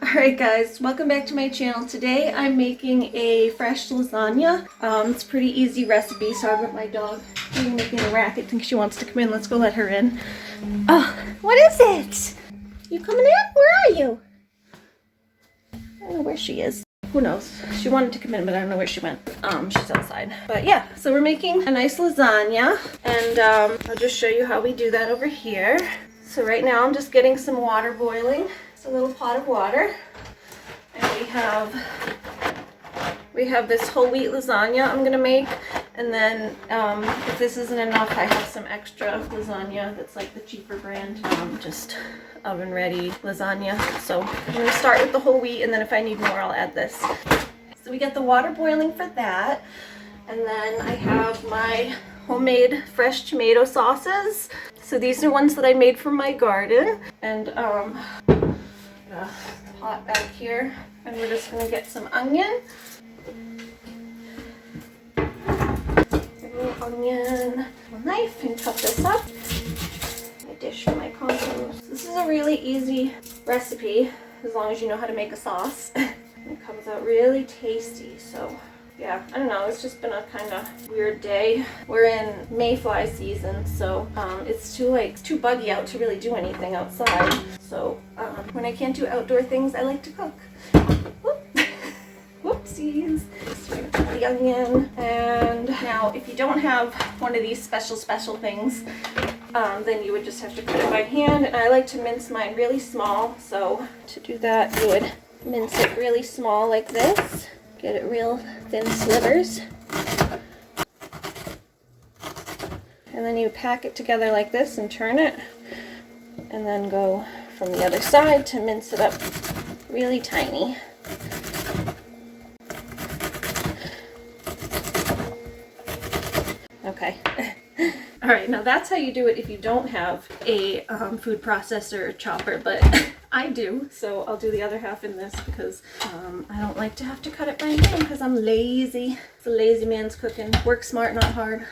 Alright guys, welcome back to my channel. Today I'm making a fresh lasagna. It's a pretty easy recipe. Sorry about my dog making a racket. I think she wants to come in. Let's go let her in. Oh, what is it? You coming in? Where are you? I don't know where she is. Who knows? She wanted to come in, but I don't know where she went. She's outside. But yeah, so we're making a nice lasagna, and I'll just show you how we do that over here. So right now I'm just getting some water boiling. It's a little pot of water, and we have this whole wheat lasagna I'm gonna make, and then if this isn't enough, I have some extra lasagna that's like the cheaper brand, just oven ready lasagna. So I'm gonna start with the whole wheat, and then if I need more I'll add this. So we get the water boiling for that, and then I have my homemade fresh tomato sauces. So these are ones that I made from my garden, and a pot back here, and we're just gonna get some onion. A little onion, a knife, and cut this up. A dish for my compost. This is a really easy recipe as long as you know how to make a sauce. It comes out really tasty. So yeah, I don't know, it's just been a kind of weird day. We're in mayfly season, so it's too buggy out to really do anything outside. So when I can't do outdoor things, I like to cook. Whoop. Whoopsies. So we're gonna put the onion, and now if you don't have one of these special things, then you would just have to cut it by hand. And I like to mince mine really small, so to do that you would mince it really small like this. Get it real thin slivers. And then you pack it together like this and turn it. And then go from the other side to mince it up really tiny. Okay. Alright, now that's how you do it if you don't have a food processor or chopper, but I do, so I'll do the other half in this because I don't like to have to cut it by hand because I'm lazy. It's a lazy man's cooking. Work smart, not hard.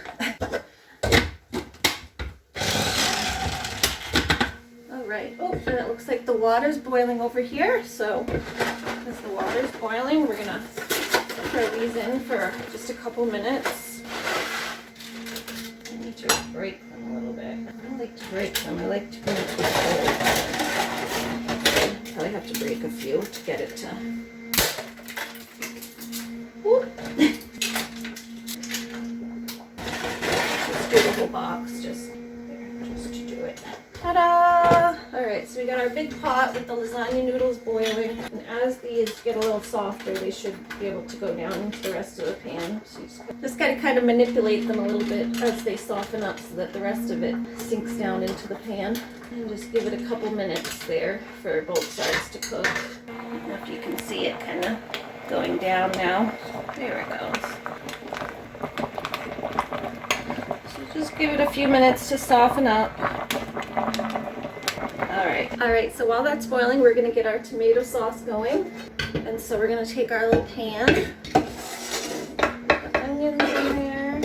Alright, oh, and it looks like the water's boiling over here, so as the water's boiling, we're gonna throw these in for just a couple minutes. I need to break them a little bit. I don't like to break them, I like to make it cold. Probably have to break a few to get it to. Let's do the whole box just to do it. Ta-da! Alright, so we got our big pot with the lasagna noodles boiling, and as these get a little softer, they should be able to go down into the rest of the pan. So you just gotta kind of manipulate them a little bit as they soften up so that the rest of it sinks down into the pan. And just give it a couple minutes there for both sides to cook. I don't know if you can see it kind of going down now. There it goes. So just give it a few minutes to soften up. Alright, so while that's boiling, we're going to get our tomato sauce going. And so we're going to take our little pan, put the onions in there,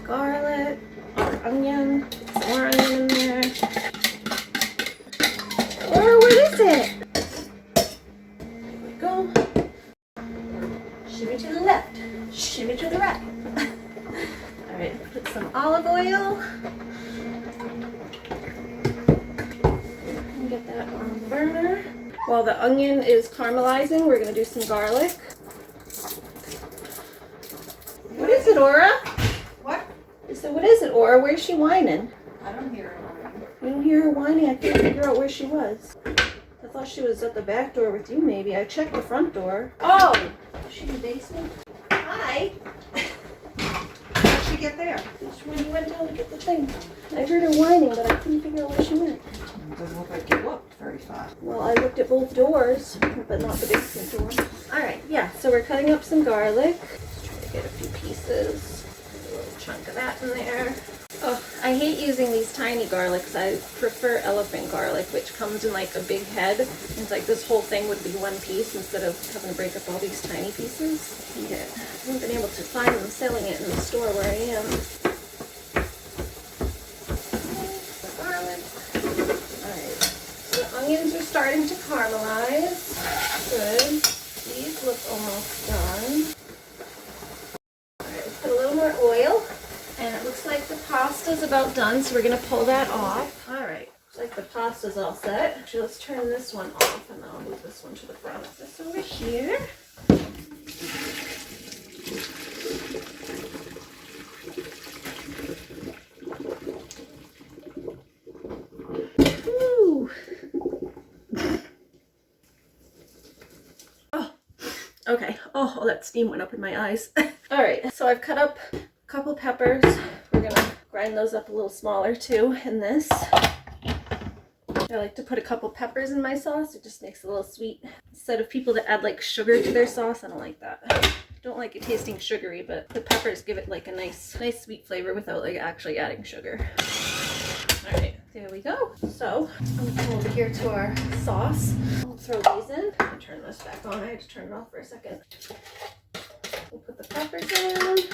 garlic, onion, some more onion in there. Or what is it? There we go. Shimmy to the left, shimmy to the right. Alright, put some olive oil. And get that on the burner. While the onion is caramelizing, we're going to do some garlic. What is it, Aura? What? So what is it, Aura? Where's she whining? I don't hear her whining. You don't hear her whining? I can't figure out where she was. I thought she was at the back door with you, maybe. I checked the front door. Oh! Is she in the basement? Hi! How'd she get there? When you went down to get the thing. I heard her whining, but I couldn't figure out where she went. It doesn't look like you looked very far. Well, I looked at both doors, but not the basement door. Alright, yeah, so we're cutting up some garlic. Just try to get a few pieces. A little chunk of that in there. Oh, I hate using these tiny garlics. I prefer elephant garlic, which comes in like a big head. It's like this whole thing would be one piece instead of having to break up all these tiny pieces. I haven't been able to find them selling it in the store where I am. The garlic. Alright, starting to caramelize. Good. These look almost done. Alright, let's put a little more oil. And it looks like the pasta's about done, so we're going to pull that off. Alright, looks like the pasta's all set. Actually, let's turn this one off, and then I'll move this one to the front. Put this over here. Woo. Oh, okay. Oh, that steam went up in my eyes. Alright, so I've cut up couple peppers. We're gonna grind those up a little smaller too in this. I like to put a couple peppers in my sauce. It just makes it a little sweet. Instead of people that add like sugar to their sauce, I don't like that. I don't like it tasting sugary, but the peppers give it like a nice sweet flavor without like actually adding sugar. Alright, there we go. So I'm gonna come over here to our sauce. I'll throw these in. I'll turn this back on. I had to turn it off for a second. We'll put the peppers in.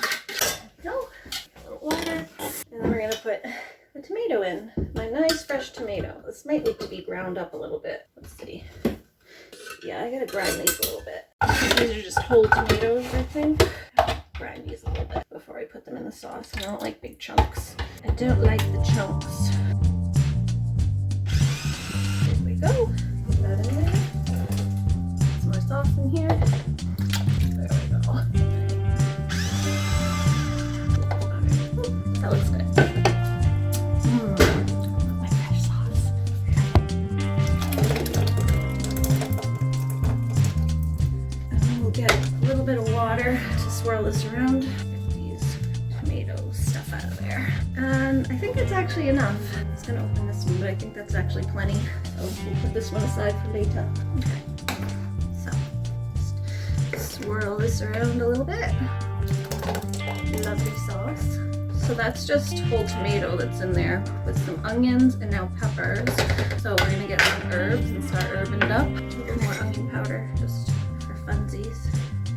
Go. A little water. And then we're going to put the tomato in. My nice fresh tomato. This might need to be ground up a little bit. Let's see. Yeah, I got to grind these a little bit. These are just whole tomatoes, I think. Grind these a little bit before I put them in the sauce. I don't like big chunks. I don't like the chunks. There we go. Put that in there. Some more sauce in here. There we go. That looks good. My fresh sauce. And then we'll get a little bit of water to swirl this around. Get these tomato stuff out of there. And I think it's actually enough. I was gonna open this one, but I think that's actually plenty. So we'll put this one aside for later. Okay. So just swirl this around a little bit. Lovely sauce. So that's just whole tomato that's in there with some onions and now peppers. So we're gonna get some herbs and start herbing it up. A little more onion powder just for funsies.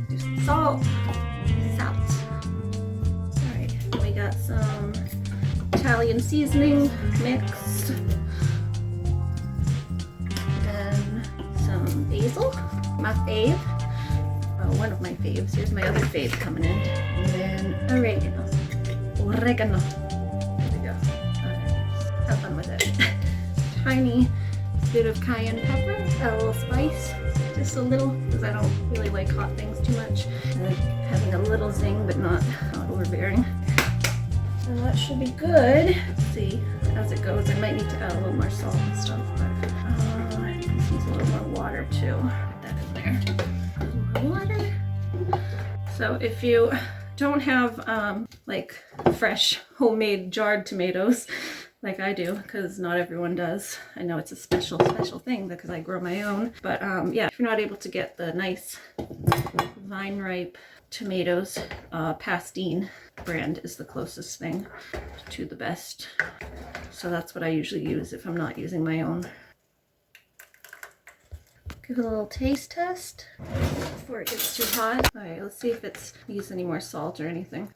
Do some salt. Alright, we got some Italian seasoning mixed. And some basil. My fave. Oh, one of my faves. Here's my other fave coming in. And then oregano. Oregano. There we go. Alright, have fun with it. Tiny bit of cayenne pepper, a little spice, just a little, because I don't really like hot things too much. I like having a little zing, but not overbearing. And that should be good. Let's see as it goes. I might need to add a little more salt and stuff, but I think this needs a little more water too. Put that in there. A little more water. So if you don't have like fresh homemade jarred tomatoes like I do, because not everyone does. I know it's a special thing because I grow my own, but yeah, if you're not able to get the nice vine ripe tomatoes, Pastine brand is the closest thing to the best. So that's what I usually use if I'm not using my own. Give it a little taste test before it gets too hot. All right, let's see if it's needs any more salt or anything.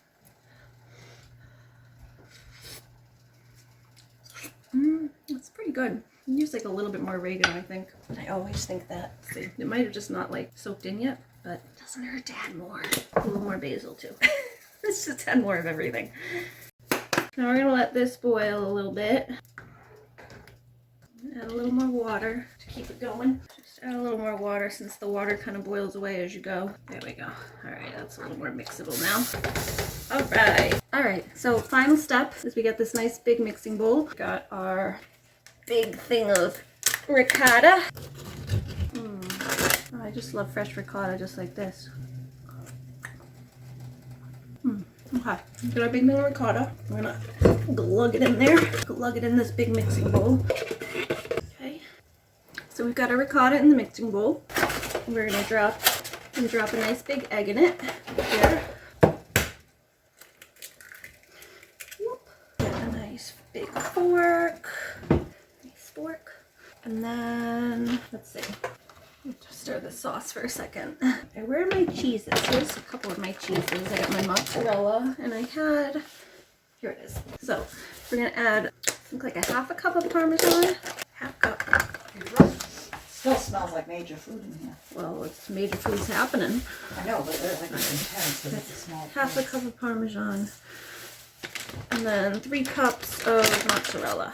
It's pretty good. Use like a little bit more oregano, I think. I always think that. See, it might have just not like soaked in yet, but it doesn't hurt to add more. A little more basil too. Let's just add more of everything. Now we're gonna let this boil a little bit. Add a little more water to keep it going. Just add a little more water since the water kind of boils away as you go. There we go. All right, that's a little more mixable now. All right. All right, so final step is we get this nice big mixing bowl. Got our big thing of ricotta. Oh, I just love fresh ricotta just like this. Okay, got our big meal of ricotta. We're gonna glug it in there. Glug it in this big mixing bowl. Okay, so we've got our ricotta in the mixing bowl. We're gonna drop a nice big egg in it here. Get a nice big fork. Nice fork. And then let's see. Just stir the sauce for a second. Okay, where are my cheeses? Here's a couple of my cheeses. I got my mozzarella and I had, here it is. So we're gonna add, I think like a half a cup of Parmesan. Half cup. Still smells like major food in here. Well, it's major food's happening. I know, but they're like intense because it's a small Half a cup of Parmesan. And then 3 cups of mozzarella.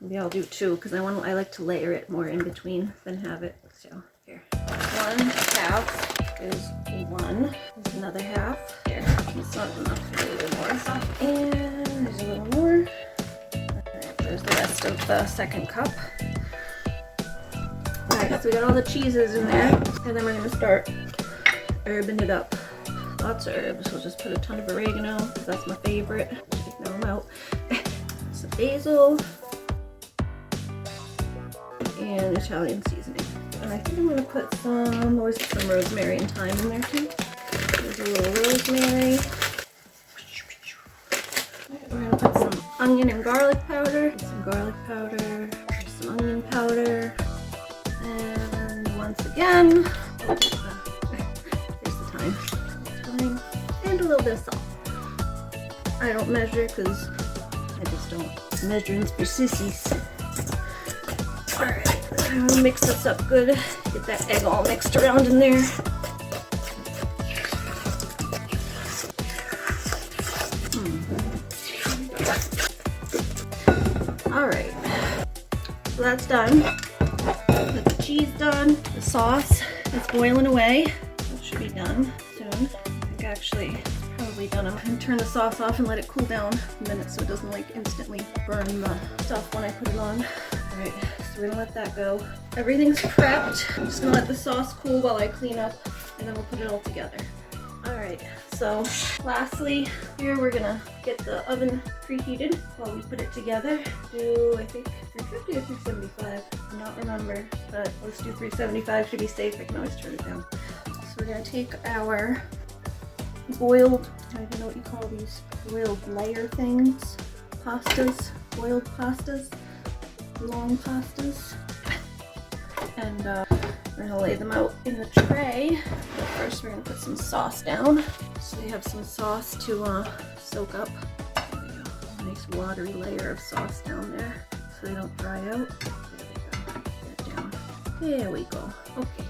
Maybe I'll do 2 because I like to layer it more in between than have it. So here, 1/2 is 1. There's another half. Here, it's not enough. A little more. And there's a little more. Alright, there's the rest of the 2nd cup. Alright, so we got all the cheeses in there, and then we're gonna start herbing it up. Lots of herbs. We'll just put a ton of oregano because that's my favorite. Take them out. Some basil. And Italian seasoning. And I think I'm going to put some rosemary and thyme in there too. There's a little rosemary. We're going to put some onion and garlic powder. Some garlic powder. Some onion powder. And once again, there's the thyme. And a little bit of salt. I don't measure because I just don't. Measuring's for sissies. Alright. I'll mix this up good. Get that egg all mixed around in there. Alright. So that's done. Got the cheese done. The sauce is boiling away. That should be done soon. I think actually it's probably done. I'm going to turn the sauce off and let it cool down a minute so it doesn't like instantly burn the stuff when I put it on. Alright, so we're gonna let that go. Everything's prepped. I'm just gonna let the sauce cool while I clean up, and then we'll put it all together. Alright, so lastly, here we're gonna get the oven preheated while we put it together. Do, I think, 350 or 375? I do not remember, but let's do 375 to be safe. I can always turn it down. So we're gonna take our boiled, I don't even know what you call these, boiled layer things, pastas, boiled pastas. Long pastas, and we're gonna lay them out in the tray. But first we're gonna put some sauce down so we have some sauce to soak up. There we go. A nice watery layer of sauce down there so they don't dry out. There we go. Get it down. There we go. Okay.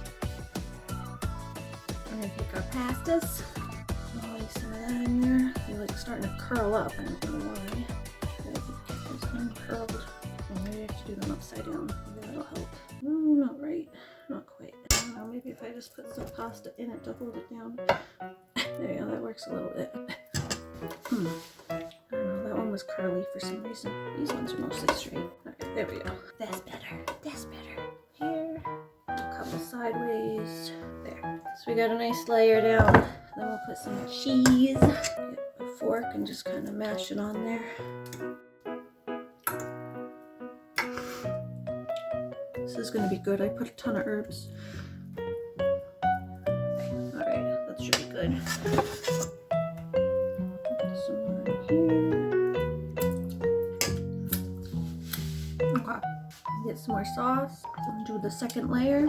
We're gonna take our pastas. I'll lay some of that in there. They're like starting to curl up. I don't know why. There's uncurled. Maybe I have to do them upside down. Maybe that'll help. No, not right. Not quite. I don't know, maybe if I just put some pasta in it to hold it down. There you go, that works a little bit. I don't know, that one was curly for some reason. These ones are mostly straight. Alright, there we go. That's better. That's better. Here. A couple sideways. There. So we got a nice layer down. Then we'll put some cheese. Get a fork and just kind of mash it on there. This is going to be good. I put a ton of herbs. Alright, that should be good. Put some more in here. Okay. Get some more sauce. And do the 2nd layer.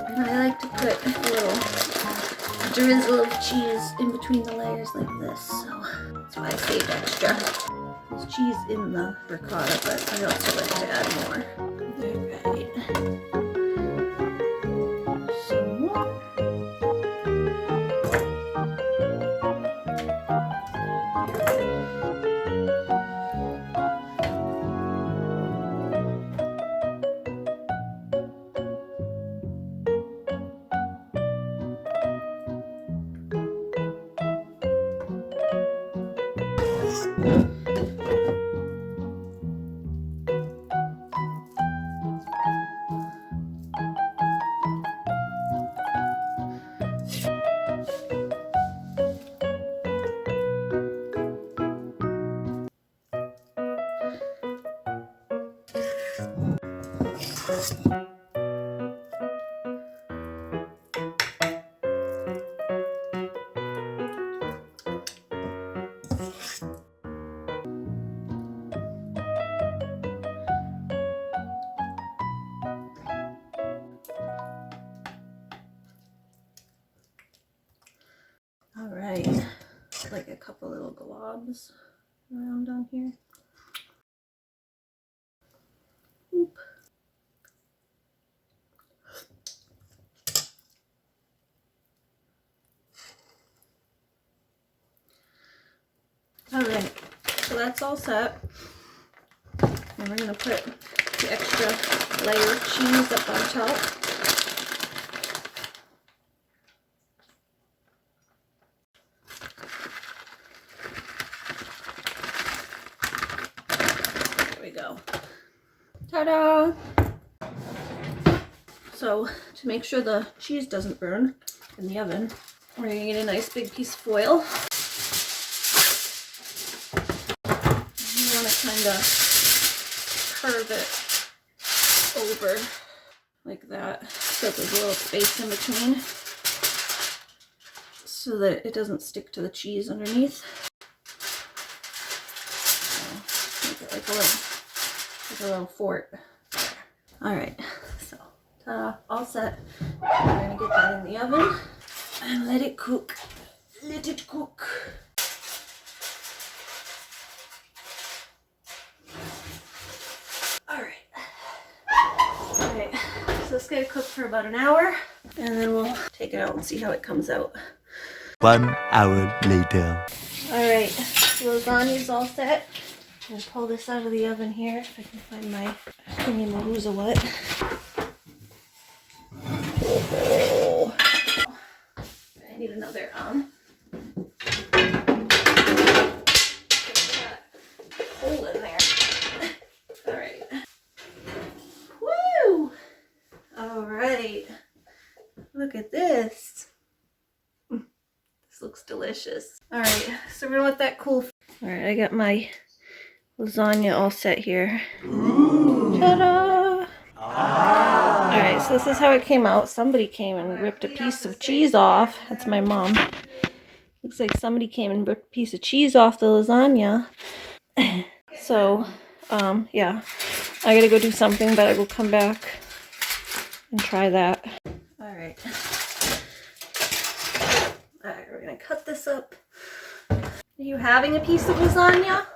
And I like to put a little drizzle of cheese in between the layers like this, so that's why I saved extra. There's cheese in the ricotta, but I also like to add more. Alright. Some more. tie like a couple little globs around down here. Oop. All right, so that's all set. And we're gonna put the extra layer of cheese up on top. There we go. Ta-da! So to make sure the cheese doesn't burn in the oven, we're gonna get a nice big piece of foil. You wanna kinda curve it over like that so there's a little space in between so that it doesn't stick to the cheese underneath. So make it like a little fort. All right, so all set. We're gonna get that in the oven and let it cook. Let it cook. Alright, so it's gonna cook for about an hour and then we'll take it out and see how it comes out. 1 hour later. Alright, lasagna's all set. I'm gonna pull this out of the oven here if I can find my thingy maruza what. Oh, I need another hole in there. Alright. Woo! Alright. Look at this. This looks delicious. Alright, so we're gonna let that cool. Alright, I got my lasagna all set here. Ta-da! Alright, so this is how it came out. Somebody came and ripped a piece of cheese off. That's my mom. Looks like somebody came and ripped a piece of cheese off the lasagna. So, yeah. I gotta go do something, but I will come back and try that. Alright. Alright, we're gonna cut this up. Are you having a piece of lasagna?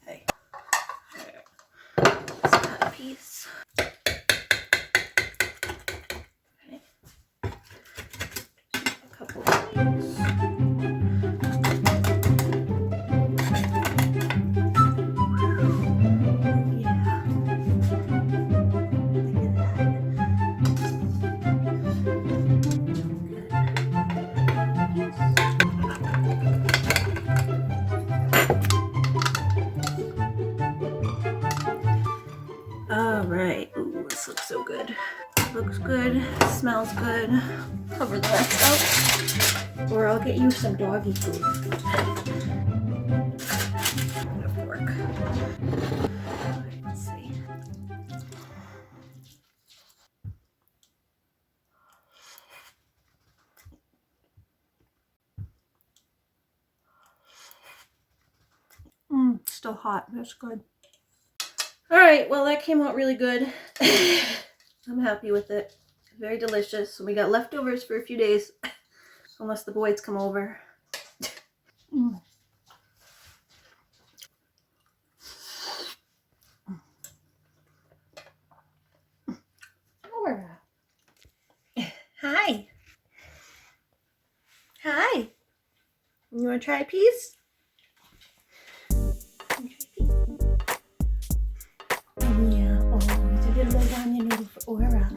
Okay. Let's cut a piece. Okay. A couple of these. Alright, ooh, this looks so good. Looks good, smells good. Cover the rest up, or I'll get you some doggy food. And a fork. Let's see. It's still hot, that's good. Alright, well that came out really good. I'm happy with it. Very delicious. So we got leftovers for a few days. Unless the boys come over. Laura. Hi. Hi. You want to try a piece? Yeah. Oh, it's a little lasagna noodle for Aura.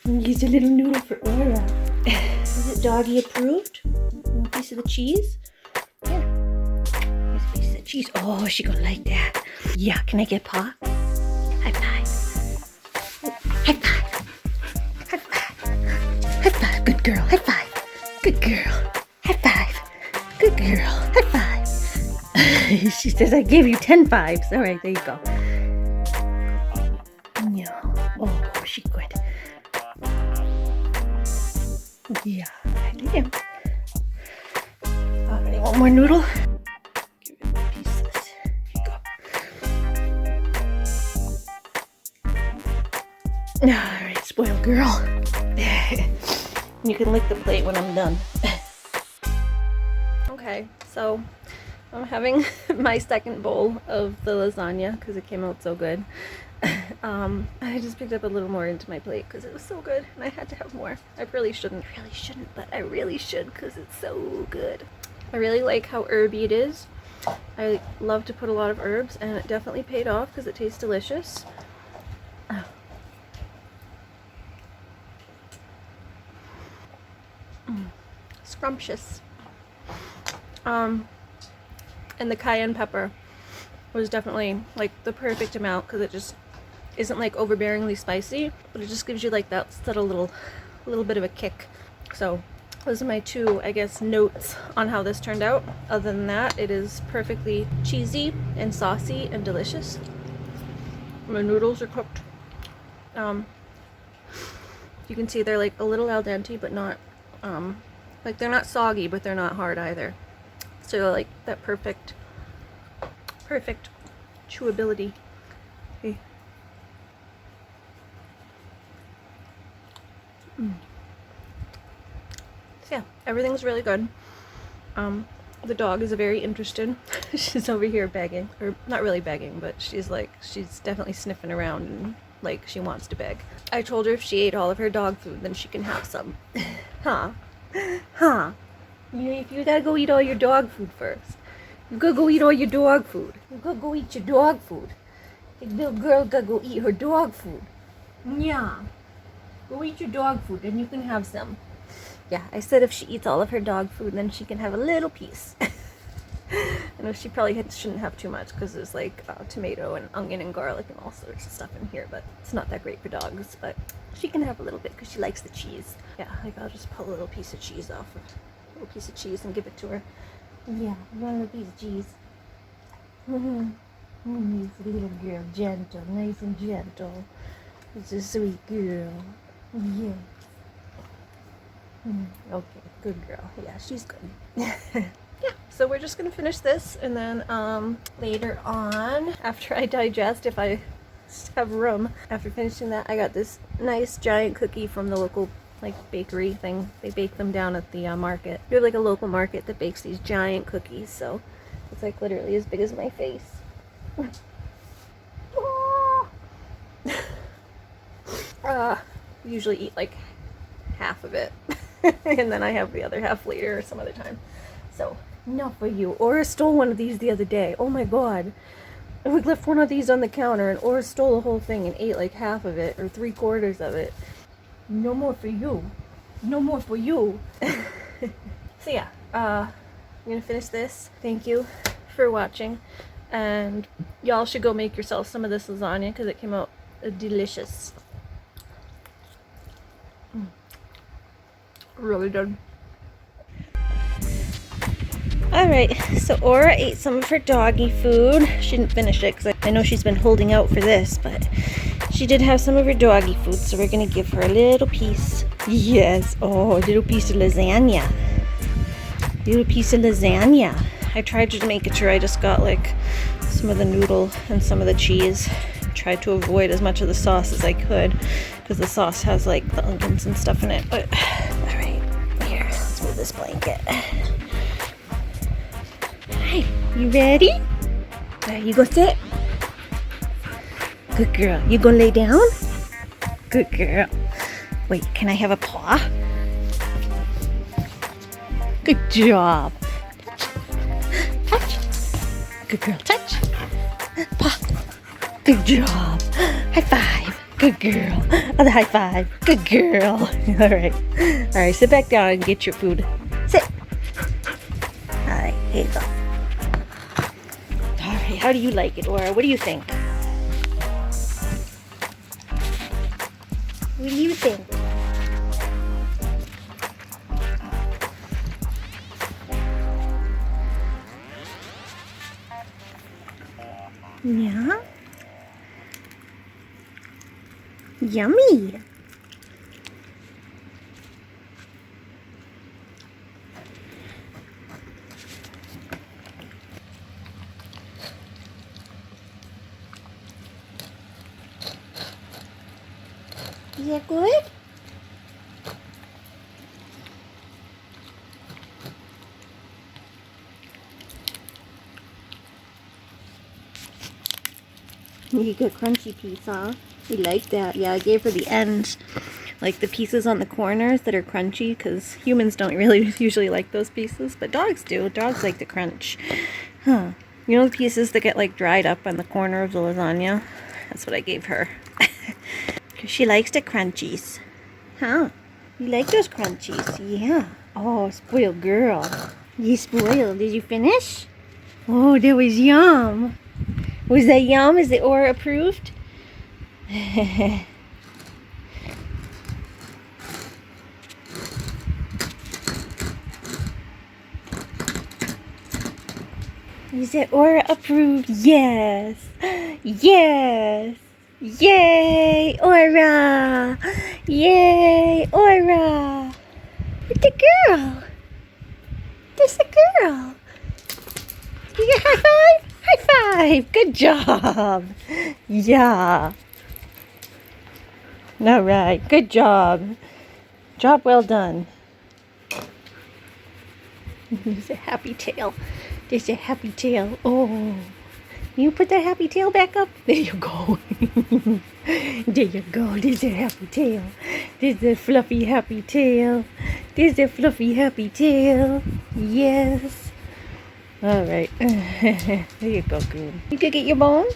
Use a little noodle for Aura. Is it doggy approved? You want a piece of the cheese? Here. Here's a piece of the cheese. Oh, she gonna like that. Yeah, can I get paw? High five. High five. High five. High five. Good girl. High five. Good girl. High five. Good girl. High five. She says I gave you 10 fives. All right, there you go. Yeah. Oh, she good. Yeah, I did. Alright, one more noodle. Give it a piece of this. Here you go. Alright, spoiled girl. You can lick the plate when I'm done. Okay, so I'm having my second bowl of the lasagna because it came out so good. I just picked up a little more into my plate because it was so good and I had to have more. I really shouldn't, but I really should because it's so good. I really like how herby it is. I love to put a lot of herbs and it definitely paid off because it tastes delicious. Scrumptious. And the cayenne pepper was definitely like the perfect amount because it just isn't like overbearingly spicy, but it just gives you like that subtle little bit of a kick. So those are my two, I guess, notes on how this turned out. Other than that, it is perfectly cheesy and saucy and delicious. My noodles are cooked. You can see they're like a little al dente, but not like they're not soggy, but they're not hard either. So like that perfect chewability. Okay. So yeah, everything's really good. The dog is very interested. She's over here begging, or not really begging, but she's definitely sniffing around and like she wants to beg. I told her if she ate all of her dog food, then she can have some. Huh? You gotta go eat all your dog food first. You gotta go eat all your dog food. You gotta go eat your dog food. The little girl gotta go eat her dog food. Yeah. Go eat your dog food, then you can have some. Yeah, I said if she eats all of her dog food, then she can have a little piece. I know she probably shouldn't have too much because there's like tomato and onion and garlic and all sorts of stuff in here, but it's not that great for dogs. But she can have a little bit because she likes the cheese. Yeah, like I'll just pull a little piece of cheese off, a little piece of cheese, and give it to her. Yeah, one little piece of cheese. Nice little girl, gentle, nice and gentle. It's a sweet girl. Yeah. Okay, good girl. Yeah, she's good. Yeah, so we're just gonna finish this, and then later on, after I digest, if I have room, after finishing that, I got this nice giant cookie from the local like bakery thing. They bake them down at the market. We have like a local market that bakes these giant cookies, so it's like literally as big as my face. Usually eat like half of it and then I have the other half later or some other time. So not for you. Aura stole one of these the other day. Oh my god. We left one of these on the counter and Aura stole the whole thing and ate like half of it or 3/4 of it. No more for you. No more for you. So yeah, I'm gonna finish this. Thank you for watching, and y'all should go make yourself some of this lasagna because it came out delicious. Really good. Alright, so Aura ate some of her doggy food. She didn't finish it because I know she's been holding out for this, but she did have some of her doggy food, so we're going to give her a little piece. Yes, oh, a little piece of lasagna. Little piece of lasagna. I tried to make it sure I just got like some of the noodle and some of the cheese. Tried to avoid as much of the sauce as I could because the sauce has like the onions and stuff in it. But alright, here, let's move this blanket. Hi, you ready? Alright, you go sit. Good girl. You gonna lay down? Good girl. Wait, can I have a paw? Good job. Touch. Good girl. Touch. Paw. Good job. High five. Good girl. Other high five. Good girl. Alright. Alright, sit back down and get your food. Sit. Alright, here you go. Alright, how do you like it, Laura? What do you think? What do you think? Yeah? Yummy! Is that good? You get crunchy piece, huh? You like that. Yeah, I gave her the ends. Like the pieces on the corners that are crunchy, because humans don't really usually like those pieces, but dogs do. Dogs like to crunch. Huh. You know the pieces that get like dried up on the corner of the lasagna? That's what I gave her. Because she likes the crunchies. Huh? You like those crunchies? Yeah. Oh, spoiled girl. You spoiled. Did you finish? Oh, that was yum. Was that yum? Is it Aura approved? Is it Aura approved? Yes. Yes. Yay, Aura. Yay, Aura. It's a girl. There's a girl. You get high five? High five. Good job. Yeah. All right. Good job. Job well done. There's a happy tail. There's a happy tail. Oh. You put that happy tail back up? There you go. There you go. There's a happy tail. There's a fluffy happy tail. There's a fluffy happy tail. Yes. All right. There you go, good. You could get your bone?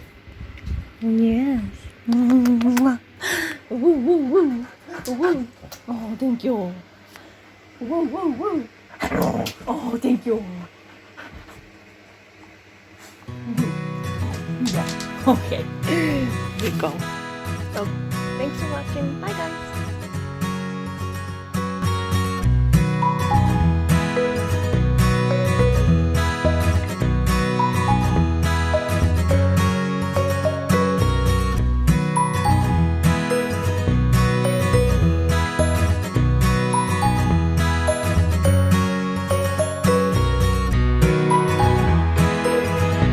Yes. Woo, woo, woo. Woo. Oh, thank you. Woo, woo, woo. Oh, thank you. Yeah. Okay. Here you go. So, thanks for watching. Bye, guys.